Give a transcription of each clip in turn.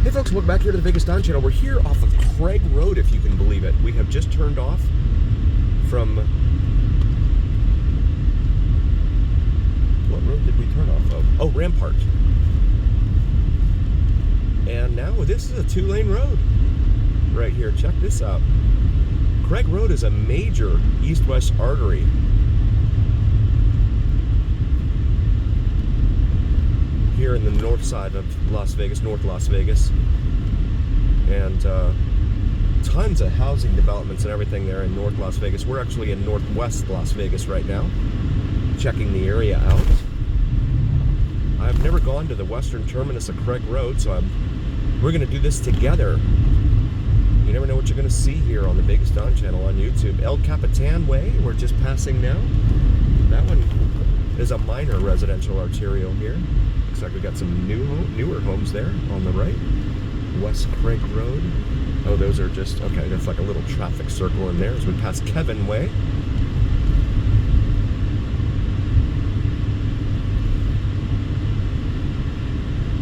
Hey folks, welcome back here to the Vegas Don Channel. We're here off of Craig Road, if you can believe it. We have just turned off from... What road did we turn off of? Oh, Rampart. And now this is a two-lane road right here. Check this out. Craig Road is a major east-west artery. Here in the north side of Las Vegas, North Las Vegas. And tons of housing developments and everything there in North Las Vegas. We're actually in Northwest Las Vegas right now, checking the area out. I've never gone to the western terminus of Craig Road, so we're going to do this together. You never know what you're going to see here on the Vegas Don Channel on YouTube. El Capitan Way, we're just passing now. That one is a minor residential arterial here. Looks like we got some newer homes there on the right. West Craig Road. Oh, those are just, okay, that's like a little traffic circle in there as we pass Kevin Way.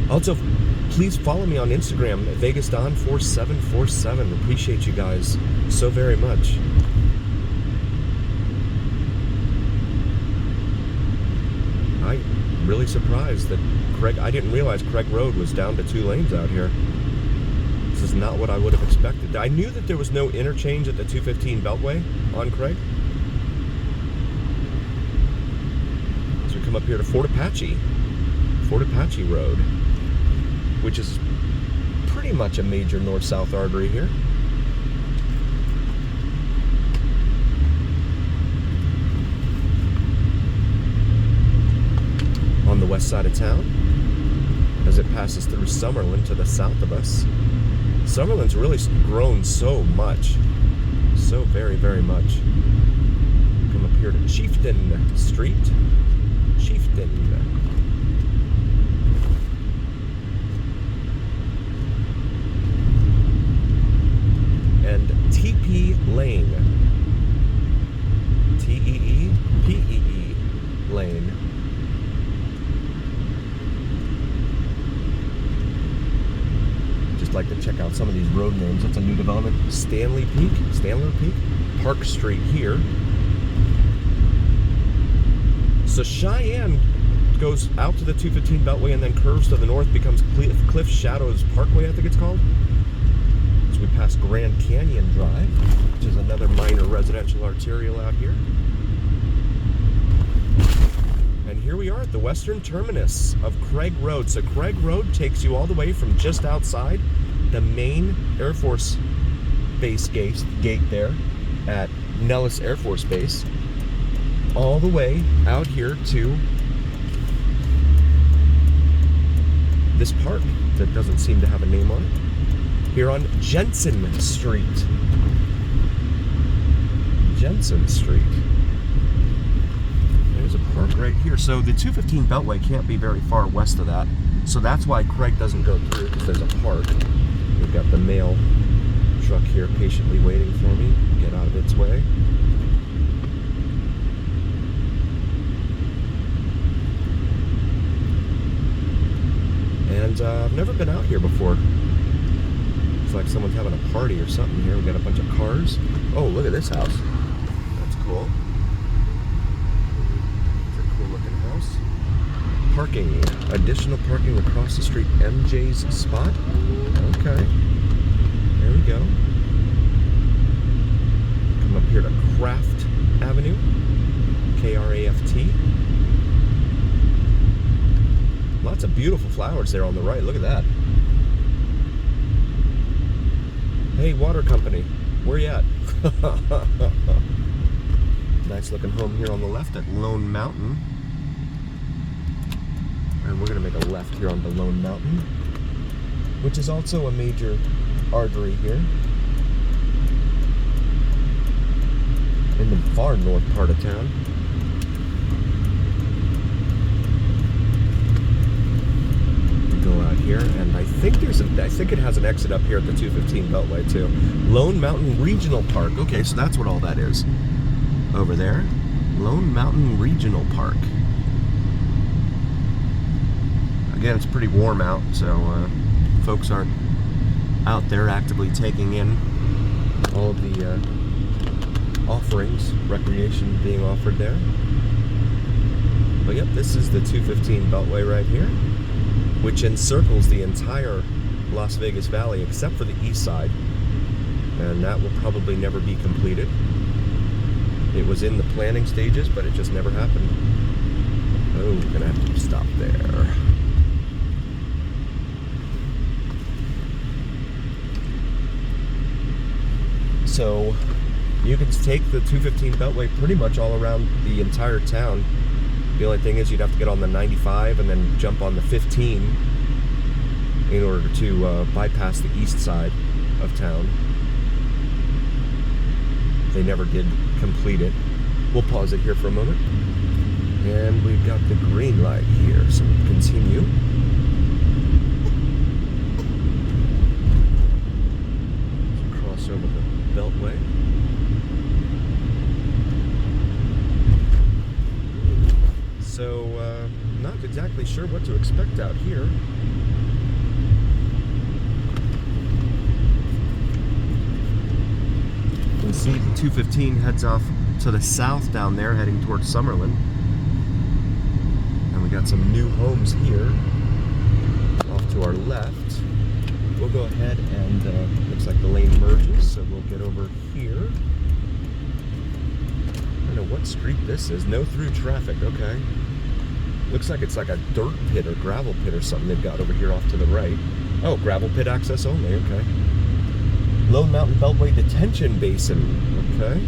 Also, please follow me on Instagram at VegasDon4747. Appreciate you guys so very much. I'm really surprised that I didn't realize Craig Road was down to 2 lanes out here. This is not what I would have expected. I knew that there was no interchange at the 215 Beltway on Craig. So we come up here to Fort Apache Road, which is pretty much a major north-south artery here. On the west side of town, as it passes through Summerlin to the south of us. Summerlin's really grown so much, so very, very much. Come up here to Chieftain Street. Chieftain. And TP Lane. T-E-E-P-E-E Lane. Like to check out some of these road names. That's a new development. Stanley Peak, Park Street here. So Cheyenne goes out to the 215 Beltway and then curves to the north, becomes Cliff Shadows Parkway, I think it's called. So we pass Grand Canyon Drive, which is another minor residential arterial out here. And here we are at the western terminus of Craig Road. So Craig Road takes you all the way from just outside the main Air Force Base gate there at Nellis Air Force Base, all the way out here to this park that doesn't seem to have a name on it, here on Jensen Street. Jensen Street. There's a park right here. So the 215 Beltway can't be very far west of that. So that's why Craig doesn't go through, because there's a park. We've got the mail truck here patiently waiting for me to get out of its way. And I've never been out here before. It's like someone's having a party or something here. We've got a bunch of cars. Oh, look at this house. That's cool. Parking. Additional parking across the street. MJ's spot. Okay. There we go. Come up here to Craft Avenue. K-R-A-F-T. Lots of beautiful flowers there on the right. Look at that. Hey, water company. Where you at? Nice looking home here on the left at Lone Mountain. And we're going to make a left here on the Lone Mountain, which is also a major artery here in the far north part of town. We go out here, and I think it has an exit up here at the 215 Beltway too. Lone Mountain Regional Park. Okay, so that's what all that is over there. Lone Mountain Regional Park. Again, it's pretty warm out, so folks aren't out there actively taking in all of the offerings, recreation being offered there. But yep, this is the 215 Beltway right here, which encircles the entire Las Vegas Valley except for the east side, and that will probably never be completed. It was in the planning stages, but it just never happened. Oh, we're gonna have to stop there. So you can take the 215 Beltway pretty much all around the entire town. The only thing is you'd have to get on the 95 and then jump on the 15 in order to bypass the east side of town. They never did complete it. We'll pause it here for a moment. And we've got the green light here, so we'll continue. Cross over the Beltway. So, not exactly sure what to expect out here. You can see the 215 heads off to the south down there, heading towards Summerlin. And we got some new homes here off to our left. We'll go ahead and, looks like the lane merges, so we'll get over here. I don't know what street this is. No through traffic, okay. Looks like it's like a dirt pit or gravel pit or something they've got over here off to the right. Oh, gravel pit access only, okay. Lone Mountain Beltway Detention Basin, okay.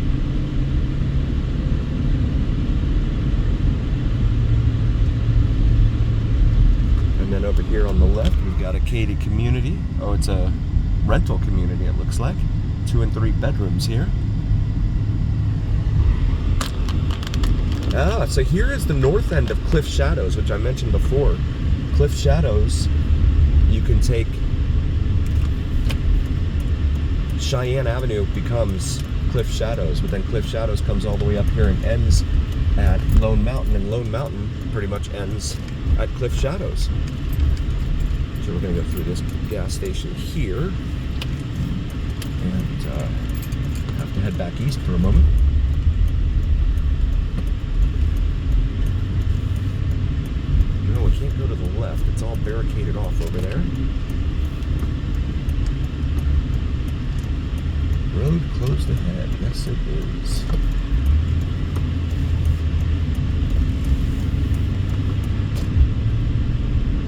And then over here on the left, we've got a gated community. Oh, it's a rental community, it looks like. 2 and 3 bedrooms here. Ah, so here is the north end of Cliff Shadows, which I mentioned before. Cliff Shadows, you can take Cheyenne Avenue becomes Cliff Shadows, but then Cliff Shadows comes all the way up here and ends at Lone Mountain, and Lone Mountain pretty much ends at Cliff Shadows. So we're going to go through this gas station here and have to head back east for a moment. No, we can't go to the left. It's all barricaded off over there. Road closed ahead. Yes, it is.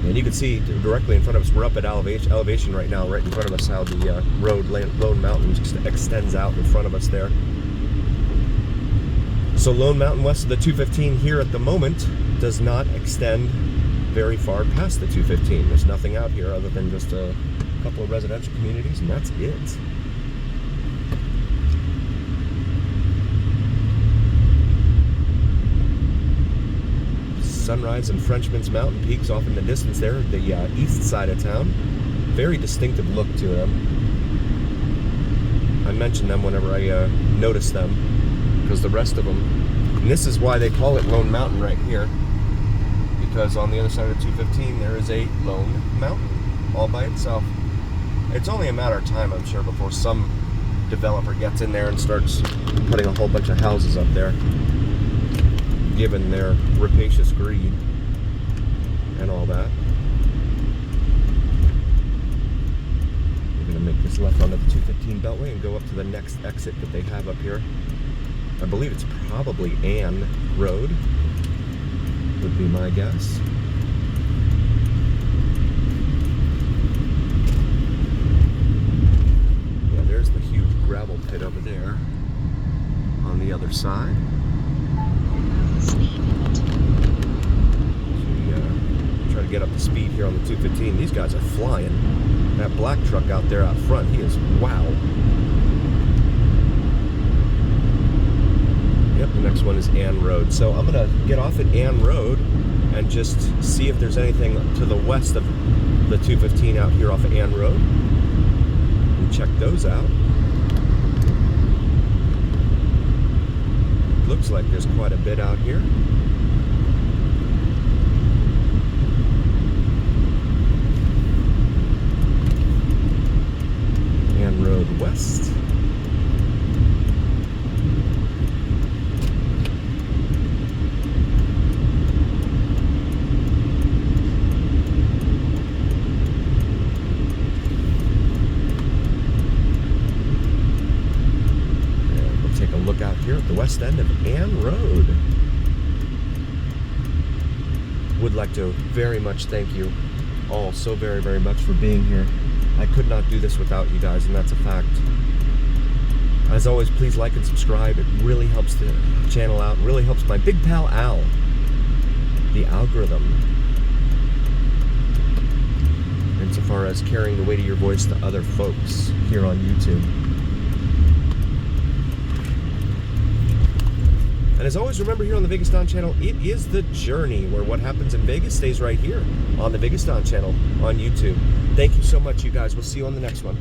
And you can see directly in front of us, we're up at elevation right now, right in front of us, how the road, Lone Mountain, just extends out in front of us there. So Lone Mountain west of the 215 here at the moment does not extend very far past the 215. There's nothing out here other than just a couple of residential communities, and that's it. Sunrise and Frenchman's Mountain peaks off in the distance there, the east side of town. Very distinctive look to them. I mention them whenever I notice them, because the rest of them, and this is why they call it Lone Mountain right here, because on the other side of the 215 there is a Lone Mountain all by itself. It's only a matter of time, I'm sure, before some developer gets in there and starts putting a whole bunch of houses up there, given their rapacious greed and all that. We're going to make this left onto the 215 Beltway and go up to the next exit that they have up here. I believe it's probably Ann Road, would be my guess. Yeah, there's the huge gravel pit over there on the other side. Try to get up to speed here on the 215. These guys are flying. That black truck out there out front, he is wow. Yep, the next one is Ann Road. So I'm gonna get off at Ann Road and just see if there's anything to the west of the 215 out here off of Ann Road. And check those out. Looks like there's quite a bit out here. Road West. And we'll take a look out here at the west end of Ann Road. Would like to very much thank you all so very, very much for being here. I could not do this without you guys, and that's a fact. As always, please like and subscribe. It really helps the channel out. It really helps my big pal Al, the algorithm, insofar as carrying the weight of your voice to other folks here on YouTube. And as always, remember here on the Vegas Don channel, it is the journey where what happens in Vegas stays right here on the Vegas Don channel on YouTube. Thank you so much, you guys. We'll see you on the next one.